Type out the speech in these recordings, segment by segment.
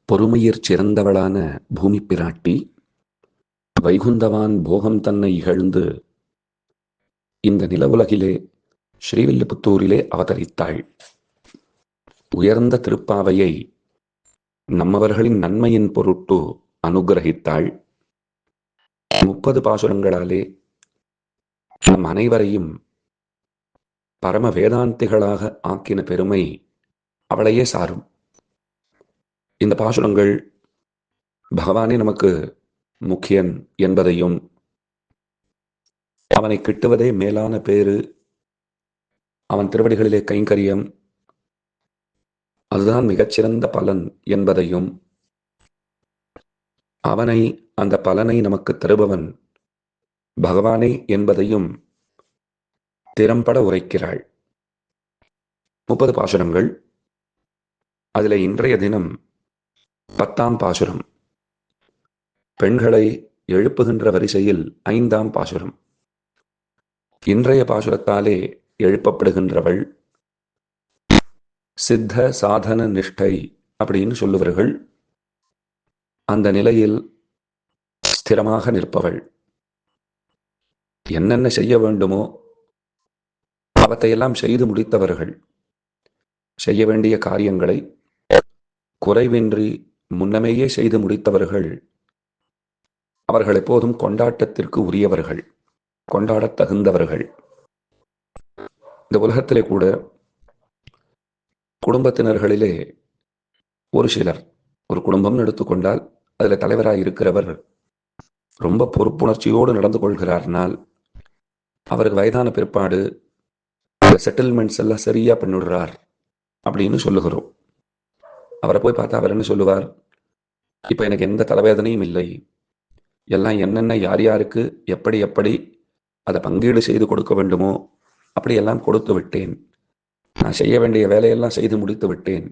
பொறுமையிற் சிறந்தவளான பூமி பிராட்டி வைகுந்தவான் போகம் தன்னை இகழ்ந்து இந்த நிலவுலகிலே ஸ்ரீவில்லிபுத்தூரிலே அவதரித்தாள். உயர்ந்த திருப்பாவையை நம்மவர்களின் நன்மையின் பொருட்டு அனுகிரகித்தாள். 30 பாசுரங்களாலே நம் அனைவரையும் பரம வேதாந்திகளாக ஆக்கின பெருமை அவளையே சாரும். இந்த பாசுரங்கள் பகவானே நமக்கு முக்கியன் என்பதையும், அவனை கிட்டுவதே மேலான பேறு, அவன் திருவடிகளிலே கைங்கரியம் அதுதான் மிகச்சிறந்த பலன் என்பதையும், அவனை அந்த பலனை நமக்கு தருபவன் பகவானே என்பதையும் திறம்பட உரைக்கிறாள். 30 பாசுரங்கள். அதில் இன்றைய தினம் 10ஆம் பாசுரம். பெண்களை எழுப்புகின்ற வரிசையில் 5ஆம் பாசுரம். இன்றைய பாசுரத்தாலே எழுப்பப்படுகின்றவள் சித்த சாதன நிஷ்டை அப்படின்னு சொல்லுவார்கள். அந்த நிலையில் ஸ்திரமாக நிற்பவள். என்னென்ன செய்ய வேண்டுமோ அவற்றையெல்லாம் செய்து முடித்தவர்கள். செய்ய வேண்டிய காரியங்களை குறைவின்றி முன்னமேயே செய்து முடித்தவர்கள். அவர்கள் எப்போதும் கொண்டாட்டத்திற்கு உரியவர்கள், கொண்டாடத் தகுந்தவர்கள். இந்த உலகத்திலே கூட குடும்பத்தினர்களிலே ஒரு சிலர், ஒரு குடும்பம் எடுத்துக்கொண்டால் அதில் தலைவராக இருக்கிறவர் ரொம்ப பொறுப்புணர்ச்சியோடு நடந்து கொள்கிறார்னால் அவருக்கு வயதான பிற்பாடு செட்டில்மெண்ட்ஸ் எல்லாம் சரியா பண்ணிடுறார் அப்படின்னு சொல்லுகிறோம். அவரை போய் பார்த்தா அவர் என்ன சொல்லுவார்? இப்ப எனக்கு எந்த தலைவேதனையும் இல்லை, எல்லாம் என்னென்ன யார் யாருக்கு எப்படி எப்படி அதை பங்கீடு செய்து கொடுக்க வேண்டுமோ அப்படியெல்லாம் கொடுத்து விட்டேன், நான் செய்ய வேண்டிய வேலையெல்லாம் செய்து முடித்து விட்டேன்,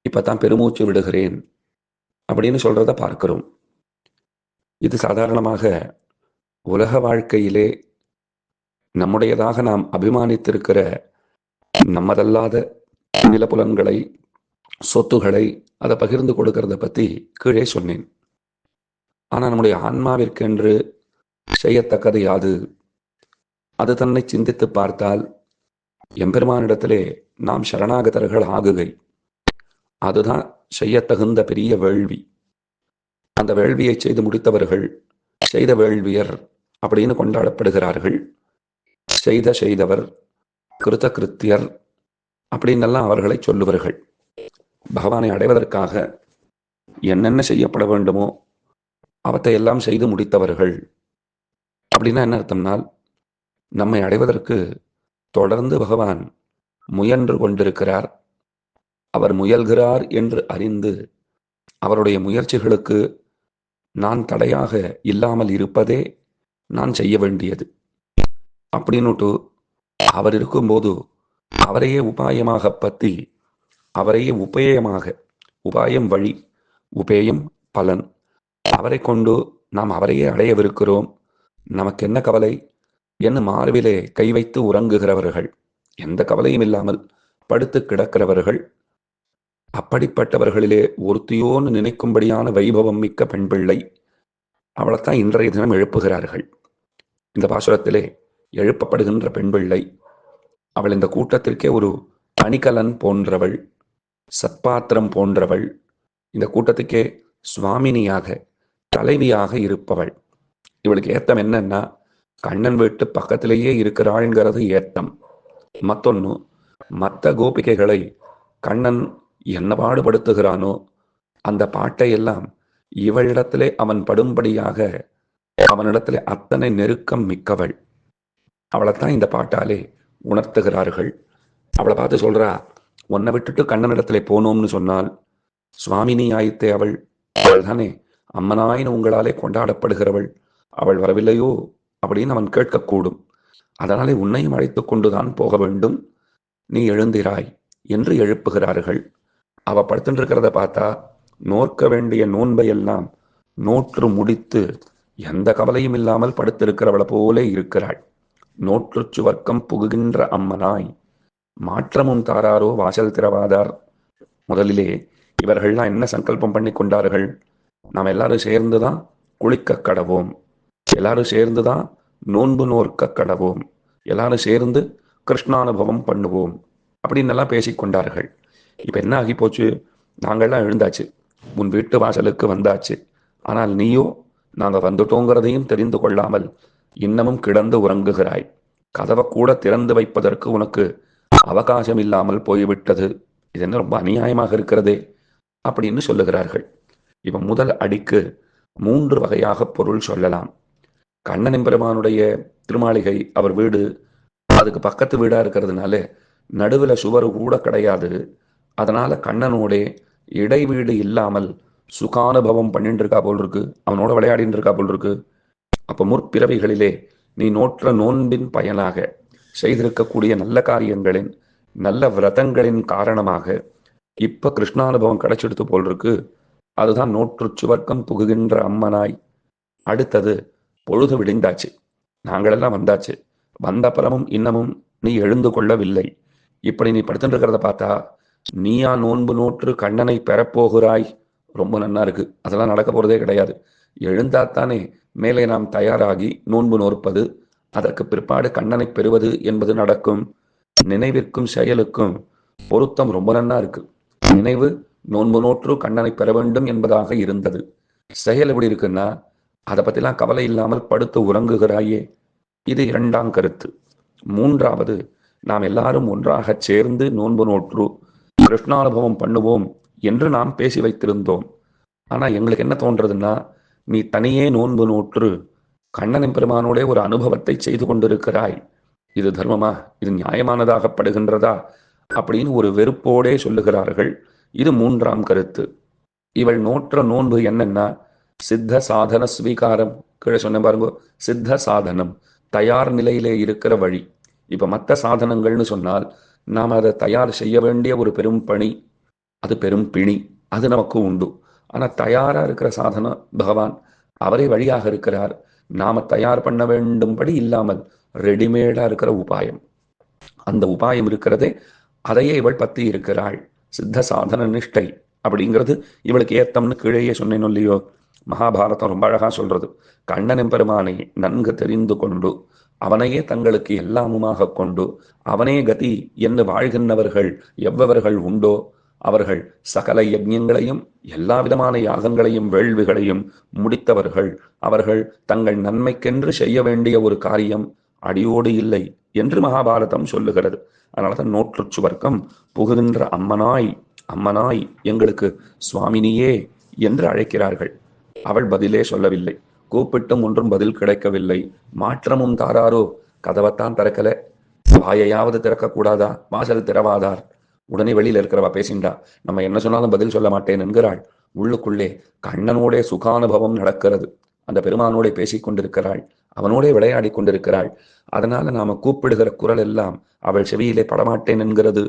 இப்பதான் பெருமூச்சு விடுகிறேன் அப்படின்னு சொல்றத பார்க்கிறோம். இது சாதாரணமாக உலக வாழ்க்கையிலே நம்முடையதாக நாம் அபிமானித்திருக்கிற நம்மதல்லாத நிலப்புலன்களை, சொத்துக்களை அதை பகிர்ந்து கொடுக்கறத பத்தி கீழே சொன்னேன். ஆனா நம்முடைய ஆன்மாவிற்கென்று செய்யத்தக்கது யாது? அது தன்னை சிந்தித்து பார்த்தால் எம்பெருமானிடத்திலே நாம் சரணாகதர்கள் ஆகுகை, அதுதான் செய்யத்தகுந்த பெரிய வேள்வி. அந்த வேள்வியை செய்து முடித்தவர்கள் செய்த வேள்வியர் அப்படின்னு கொண்டாடப்படுகிறார்கள். செய்தவர் கிருத்த கிருத்தியர் அப்படின்னெல்லாம் அவர்களை சொல்லுவார்கள். பகவானை அடைவதற்காக என்னென்ன செய்யப்பட வேண்டுமோ அவற்றையெல்லாம் செய்து முடித்தவர்கள். அப்படின்னா என்ன அர்த்தம்னால், நம்மை அடைவதற்கு தொடர்ந்து பகவான் முயன்று கொண்டிருக்கிறார். அவர் முயல்கிறார் என்று அறிந்து அவருடைய முயற்சிகளுக்கு நான் தடையாக இல்லாமல் இருப்பதே நான் செய்ய வேண்டியது அப்படின்னுட்டு அவர் இருக்கும்போது அவரையே உபாயமாக பற்றி, அவரையே உபேயமாக, உபாயம் வழி, உபேயம் பலன், அவரை கொண்டு நாம் அவரையே அடையவிருக்கிறோம், நமக்கு என்ன கவலை என்று மார்பிலே கை வைத்து உறங்குகிறவர்கள், எந்த கவலையும் இல்லாமல் படுத்து கிடக்கிறவர்கள். அப்படிப்பட்டவர்களிலே ஒருத்தியோன்னு நினைக்கும்படியான வைபவம் மிக்க பெண் பிள்ளை, அவளைத்தான் இன்றைய தினம் எழுப்புகிறார்கள். இந்த பாசுரத்திலே எழுப்பப்படுகின்ற பெண் பிள்ளை, அவள் இந்த கூட்டத்திற்கே ஒரு அணிகலன் போன்றவள், சத்பாத்திரம் போன்றவள், இந்த கூட்டத்துக்கே சுவாமினியாக, தலைவியாக இருப்பவள். இவளுக்கு ஏத்தம் என்னன்னா, கண்ணன் வீட்டு பக்கத்திலேயே இருக்கிறாள்ங்கிறது ஏத்தம். மத்தொன்னு, மற்ற கோபிகைகளை கண்ணன் என்ன பாடுபடுத்துகிறானோ அந்த பாட்டை எல்லாம் இவளிடத்திலே அவன் படும்படியாக அவனிடத்திலே அத்தனை நெருக்கம் மிக்கவள். அவளைத்தான் இந்த பாட்டாலே உணர்த்துகிறார்கள். அவளை பார்த்து சொல்றா, உன்னை விட்டுட்டு கண்ணனிடத்திலே போனோம்னு சொன்னால் சுவாமினி ஆயித்தே அவள், அவள் தானே அம்மனாயின்னு உங்களாலே கொண்டாடப்படுகிறவள், அவள் வரவில்லையோ அப்படின்னு அவன் கேட்கக்கூடும். அதனாலே உன்னையும் அழைத்து கொண்டுதான் போக வேண்டும், நீ எழுந்திராய் என்று எழுப்புகிறார்கள். அவ படுத்துருக்கிறத பார்த்தா நோக்க வேண்டிய நோன்பை எல்லாம் நோற்று முடித்து எந்த கவலையும் இல்லாமல் படுத்திருக்கிறவளை போலே இருக்கிறாள். நோற்று சுவர்க்கம் புகுகின்ற அம்மனாய் மாற்றமும் தாராரோ வாசல் திறவாதார். முதலிலே இவர்கள்லாம் என்ன சங்கல்பம் பண்ணி கொண்டார்கள்? நாம் எல்லாரும் சேர்ந்துதான் குளிக்க கடவோம், எல்லாரும் சேர்ந்துதான் நோன்பு நோர்க்க கடவோம், எல்லாரும் சேர்ந்து கிருஷ்ணானுபவம் பண்ணுவோம் அப்படின்னு எல்லாம் பேசிக்கொண்டார்கள். இப்ப என்ன ஆகி போச்சு? நாங்கள்லாம் எழுந்தாச்சு, உன் வீட்டு வாசலுக்கு வந்தாச்சு. ஆனால் நீயோ நாங்க வந்துட்டோங்கிறதையும் தெரிந்து கொள்ளாமல் இன்னமும் கிடந்து உறங்குகிறாய். கதவை கூட திறந்து வைப்பதற்கு உனக்கு அவகாசம் இல்லாமல் போய்விட்டது. இது என்ன ரொம்ப அநியாயமாக இருக்கிறதே அப்படின்னு சொல்லுகிறார்கள். இப்ப முதல் அடிக்கு 3 வகையாக பொருள் சொல்லலாம். கண்ணன் எம்பெருமானுடைய திருமாளிகை, அவர் வீடு, அதுக்கு பக்கத்து வீடா இருக்கிறதுனால நடுவில் சுவர் கூட கிடையாது. அதனால கண்ணனோட இடைவீடு இல்லாமல் சுகானுபவம் பண்ணிட்டு இருக்கா போல் இருக்கு, அவனோட விளையாடிட்டு இருக்கா போல் இருக்கு. அப்ப முற்பிறவிகளிலே நீ நோற்ற நோன்பின் பயனாக செய்திருக்கக்கூடிய நல்ல காரியங்களின் நல்ல விரதங்களின் காரணமாக இப்ப கிருஷ்ணானுபவம் கிடைச்செடுத்து போல் இருக்கு. அதுதான் நோற்று சுவர்க்கம் புகுகின்ற அம்மனாய். அடுத்தது பொழுது விடிந்தாச்சு, நாங்களெல்லாம் வந்தாச்சு, வந்த அப்புறமும் இன்னமும் நீ எழுந்து கொள்ளவில்லை. இப்படி நீ படுத்துட்டு இருக்கிறத பார்த்தா நீயா நோன்பு நோற்று கண்ணனை பெறப்போகிறாய்? ரொம்ப நன்னா இருக்கு. அதெல்லாம் நடக்க போறதே கிடையாது. எழுந்தாத்தானே மேலே நாம் தயாராகி நோன்பு நோற்பது, அதற்கு பிற்பாடு கண்ணனை பெறுவது என்பது நடக்கும். நினைவிற்கும் செயலுக்கும் பொருத்தம் ரொம்ப நன்னா இருக்கு. நினைவு நோன்பு நோற்று கண்ணனை பெற வேண்டும் என்பதாக இருந்தது. செயல் எப்படி இருக்குன்னா, அதை பத்திலாம் கவலை இல்லாமல் படுத்து உறங்குகிறாயே, இது 2ஆம் கருத்து. 3வது, நாம் எல்லாரும் ஒன்றாக சேர்ந்து நோன்பு நோற்று கிருஷ்ணானுபவம் பண்ணுவோம் என்று நாம் பேசி வைத்திருந்தோம். ஆனா எங்களுக்கு என்ன தோன்றதுன்னா, நீ தனியே நோன்பு நோற்று கண்ணன் பெருமானோட ஒரு அனுபவத்தை செய்து கொண்டிருக்கிறாய். இது தர்மமா? இது நியாயமானதாகப்படுகின்றதா அப்படின்னு ஒரு வெறுப்போடே சொல்லுகிறார்கள். இது 3ஆம் கருத்து. இவள் நோற்ற நோன்பு என்னன்னா, சித்த சாதன ஸ்வீகாரம். கீழே சொன்ன பாருங்க, சித்த சாதனம், தயார் நிலையிலே இருக்கிற வழி. இப்ப மற்ற சாதனங்கள்னு சொன்னால் நாம் அதை தயார் செய்ய வேண்டிய ஒரு பெரும் பணி, அது பெரும் பிணி, அது நமக்கு உண்டு. ஆனா தயாரா இருக்கிற சாதனம் பகவான், அவரே வழியாக இருக்கிறார். நாம தயார் பண்ண வேண்டும்படி இல்லாமல் ரெடிமேடா இருக்கிற உபாயம், அந்த உபாயம் இருக்கிறதே, அதையே இவள் பத்தி இருக்கிறாள். சித்த சாதன நிஷ்டை அப்படிங்கிறது இவளுக்கு ஏத்தம்னு கீழேயே சொன்னேன் இல்லையோ. மகாபாரதம் ரொம்ப அழகா சொல்றது. கண்ணன் பெருமானை நன்கு தெரிந்து கொண்டு அவனையே தங்களுக்கு எல்லாமுமாக கொண்டு அவனே கதி என்று வாழ்கின்றவர்கள் எவ்வவர்கள் உண்டோ அவர்கள் சகல யஜ்ஞங்களையும் எல்லா விதமான யாகங்களையும் வேள்விகளையும் முடித்தவர்கள். அவர்கள் தங்கள் நன்மைக்கென்று செய்ய வேண்டிய ஒரு காரியம் அடியோடு இல்லை என்று மகாபாரதம் சொல்லுகிறது. அதனால்தான் நோற்று சுவர்க்கம் புகுகின்ற அம்மனாய், அம்மனாய் எங்களுக்கு சுவாமினியே என்று அழைக்கிறார்கள். அவள் பதிலே சொல்லவில்லை. கூப்பிட்டும் ஒன்றும் பதில் கிடைக்கவில்லை. மாற்றமும் தாராரோ, கதவைத்தான் திறக்கல, வாயையாவது திறக்கக்கூடாதா? வாசல் திறவாதார். உடனே வெளியில இருக்கிறவா பேசிண்டா, நம்ம என்ன சொன்னாலும் பதில் சொல்ல மாட்டேன் என்கிறாள். உள்ளுக்குள்ளே கண்ணனோட சுகானுபவம் நடக்கிறது. அந்த பெருமானோட பேசிக் கொண்டிருக்கிறாள், அவனோட விளையாடி கொண்டிருக்கிறாள். அதனால நாம கூப்பிடுகிற குரல் எல்லாம் அவள் செவியிலே படமாட்டேன் என்கிறது.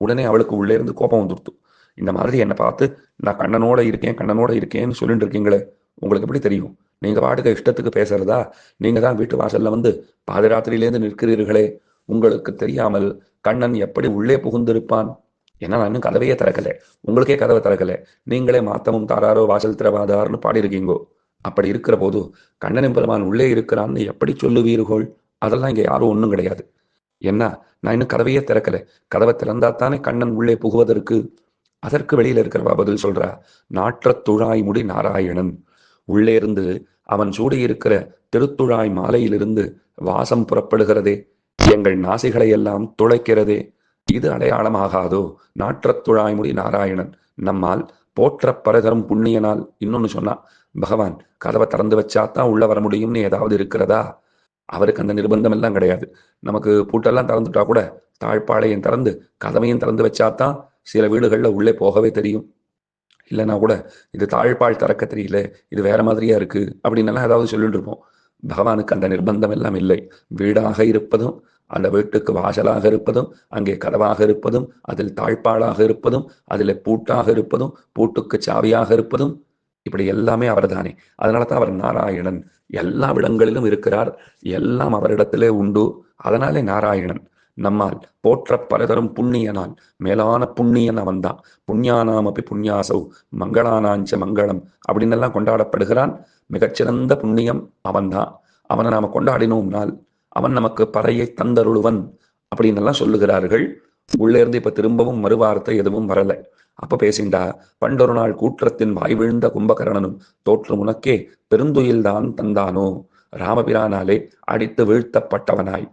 உடனே அவளுக்கு உள்ளே இருந்து கோபம் வந்துடுத்து. இந்த மாதிரி என்னை பார்த்து நான் கண்ணனோட இருக்கேன் கண்ணனோட இருக்கேன்னு சொல்லிட்டு இருக்கீங்களே, உங்களுக்கு எப்படி தெரியும்? நீங்க பாட்டுக்கு இஷ்டத்துக்கு பேசுறதா? நீங்க தான் வீட்டு வாசல்ல வந்து பாதிராத்திரியிலேருந்து நிற்கிறீர்களே, உங்களுக்கு தெரியாமல் கண்ணன் எப்படி உள்ளே புகுந்திருப்பான்? ஏன்னா நான் இன்னும் கதவையே திறக்கல, உங்களுக்கே கதவை திறக்கல, நீங்களே மாத்தமும் தாராரோ வாசல் திறவாதார்னு பாடியிருக்கீங்கோ. அப்படி இருக்கிற போது கண்ணன் பெருமான் உள்ளே இருக்கிறான்னு எப்படி சொல்லுவீர்கள்? அதெல்லாம் இங்க யாரும் ஒன்றும் கிடையாது. என்ன, நான் இன்னும் கதவையே திறக்கல, கதவை திறந்தாத்தானே கண்ணன் உள்ளே புகுவதற்கு. அதற்கு வெளியில இருக்கிறவா பதில் சொல்றா, நாற்றத்துழாய் முடி நாராயணன் உள்ளே இருந்து அவன் சூடியிருக்கிற திருத்துழாய் மாலையிலிருந்து வாசம் புறப்படுகிறதே, எங்கள் நாசிகளை எல்லாம் துளைக்கிறதே, இது அடையாளமாகாதோ? நாற்றத்துழாய் முடி நாராயணன் நம்மால் போற்றப்பரதரும் புண்ணியனால். இன்னொன்னு சொன்னா, பகவான் கதவை திறந்து வச்சாதான் உள்ள வர முடியும்னு ஏதாவது இருக்கிறதா? அவருக்கு அந்த நிர்பந்தம் எல்லாம் கிடையாது. நமக்கு பூட்டெல்லாம் திறந்துட்டா கூட தாழ்பாளையம் திறந்து கதவையும் திறந்து வச்சாதான் சில வீடுகள்ல உள்ளே போகவே தெரியும். இல்லைன்னா கூட இது தாழ்பாள் திறக்க தெரியல, இது வேற மாதிரியா இருக்கு அப்படின்னு எல்லாம் ஏதாவது சொல்லிட்டு இருப்போம். பகவானுக்கு அந்த நிர்பந்தம் எல்லாம் இல்லை. வீடாக இருப்பதும், அந்த வீட்டுக்கு வாசலாக இருப்பதும், அங்கே கதவாக இருப்பதும், அதில் தாழ்பாளாக இருப்பதும், அதில் பூட்டாக இருப்பதும், பூட்டுக்கு சாவியாக இருப்பதும், இப்படி எல்லாமே அவர்தானே. அதனால தான் அவர் நாராயணன். எல்லா இடங்களிலும் இருக்கிறார், எல்லாம் அவரிடத்திலே உண்டு. அதனாலே நாராயணன். நம்மால் போற்ற பலதரும் புண்ணியனால் மேலான புண்ணியன் அவன்தான். புண்ணியானாம் அப்படி புண்ணியாசவ் மங்களானாஞ்ச மங்களம் அப்படின்னு எல்லாம் கொண்டாடப்படுகிறான். மிகச்சிறந்த புண்ணியம் அவன்தான். அவனை நாம கொண்டாடினோம்னால் அவன் நமக்கு பறையை தந்தருளுவன் அப்படின்னு எல்லாம் சொல்லுகிறார்கள். உள்ளே இருந்து இப்ப திரும்பவும் மறுவார்த்தை எதுவும் வரலை. அப்ப பேசிண்டா, பண்டொரு நாள் கூற்றத்தின் வாய் விழுந்த கும்பகர்ணனும் தோற்று உனக்கே பெருந்துயில்தான் தந்தானோ. ராமபிரானாலே அடித்து வீழ்த்தப்பட்டவனாய்,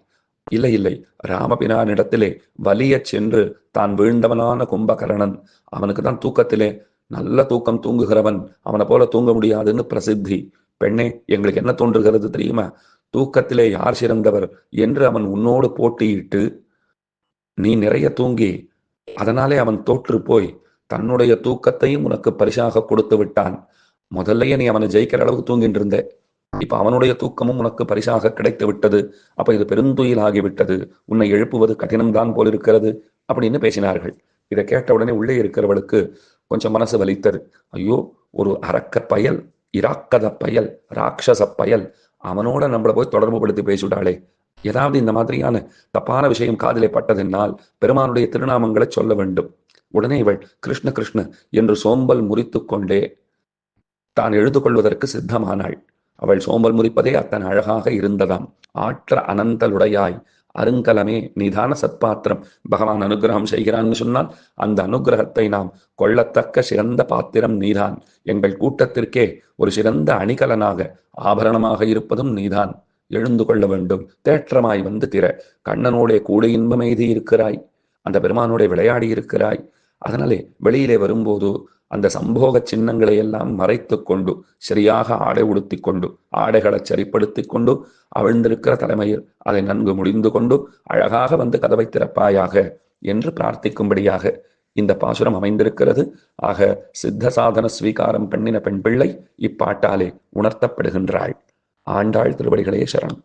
இல்லை இல்லை, ராமபிரானிடத்திலே வலிய சென்று தான் வீழ்ந்தவனான கும்பகர்ணன், அவனுக்கு தான் தூக்கத்திலே நல்ல தூக்கம் தூங்குகிறவன், அவனை போல தூங்க முடியாதுன்னு பிரசித்தி. பெண்ணே, எங்களுக்கு என்ன தோன்றுகிறது தெரியுமா? தூக்கத்திலே யார் சிறந்தவர் என்று அவன் உன்னோடு போட்டியிட்டு நீ நிறைய தூங்கி அதனாலே அவன் தோற்று போய் தன்னுடைய தூக்கத்தையும் உனக்கு பரிசாக கொடுத்து விட்டான். முதல்லயே நீ அவனை ஜெயிக்கிற அளவுக்கு தூங்கிட்டு இருந்த, இப்ப அவனுடைய தூக்கமும் உனக்கு பரிசாக கிடைத்து விட்டது. அப்ப இது பெருந்துயில் ஆகிவிட்டது, உன்னை எழுப்புவது கடினம்தான் போலிருக்கிறது அப்படின்னு பேசினார்கள். இதை கேட்ட உடனே உள்ளே இருக்கிறவளுக்கு கொஞ்சம் மனசு வலித்தது. ஐயோ, ஒரு அரக்க பயல், இராக்கத பயல், ராட்சச பயல், அவனோட நம்மளை போய் தொடர்பு படுத்தி பேசிவிட்டாளே. ஏதாவது இந்த மாதிரியான தப்பான விஷயம் காதிலே பட்டதென்னால் பெருமானுடைய திருநாமங்களை சொல்ல வேண்டும். உடனே இவள் கிருஷ்ண கிருஷ்ண என்று சோம்பல் முறித்து கொண்டே தான் எழுது கொள்வதற்கு சித்தமானாள். அவள் சோம்பல் முறிப்பதே அத்தனை அழகாக இருந்ததாம். ஆற்ற அனந்தலுடையாய் அருங்கலமே நீதான சத்பாத்திரம். பகவான் அனுகிரகம் செய்கிறான்னு சொன்னால் அந்த அனுகிரகத்தை நாம் கொள்ளத்தக்க சிறந்த பாத்திரம் நீதான். எங்கள் கூட்டத்திற்கே ஒரு சிறந்த அணிகலனாக ஆபரணமாக இருப்பதும் நீதான். எழுந்து கொள்ள வேண்டும், தேற்றமாய் வந்து திற. கண்ணனோட கூட இன்பம் எய்தி இருக்கிறாய், அந்த பெருமானோட விளையாடி இருக்கிறாய். அதனாலே வெளியிலே வரும்போது அந்த சம்போக சின்னங்களை எல்லாம் மறைத்து கொண்டு சரியாக ஆடை உடுத்தி கொண்டு ஆடைகளை சரிப்படுத்தி கொண்டு அவிழ்ந்திருக்கிற தலைமையில் அதை நன்கு முடிந்து கொண்டு அழகாக வந்து கதவை திறப்பாயாக என்று பிரார்த்திக்கும்படியாக இந்த பாசுரம் அமைந்திருக்கிறது. ஆக சித்த சாதன ஸ்வீகாரம் பண்ணின பெண் பிள்ளை இப்பாட்டாலே உணர்த்தப்படுகின்றாள். ஆண்டாள் திருவடிகளே சரணம்.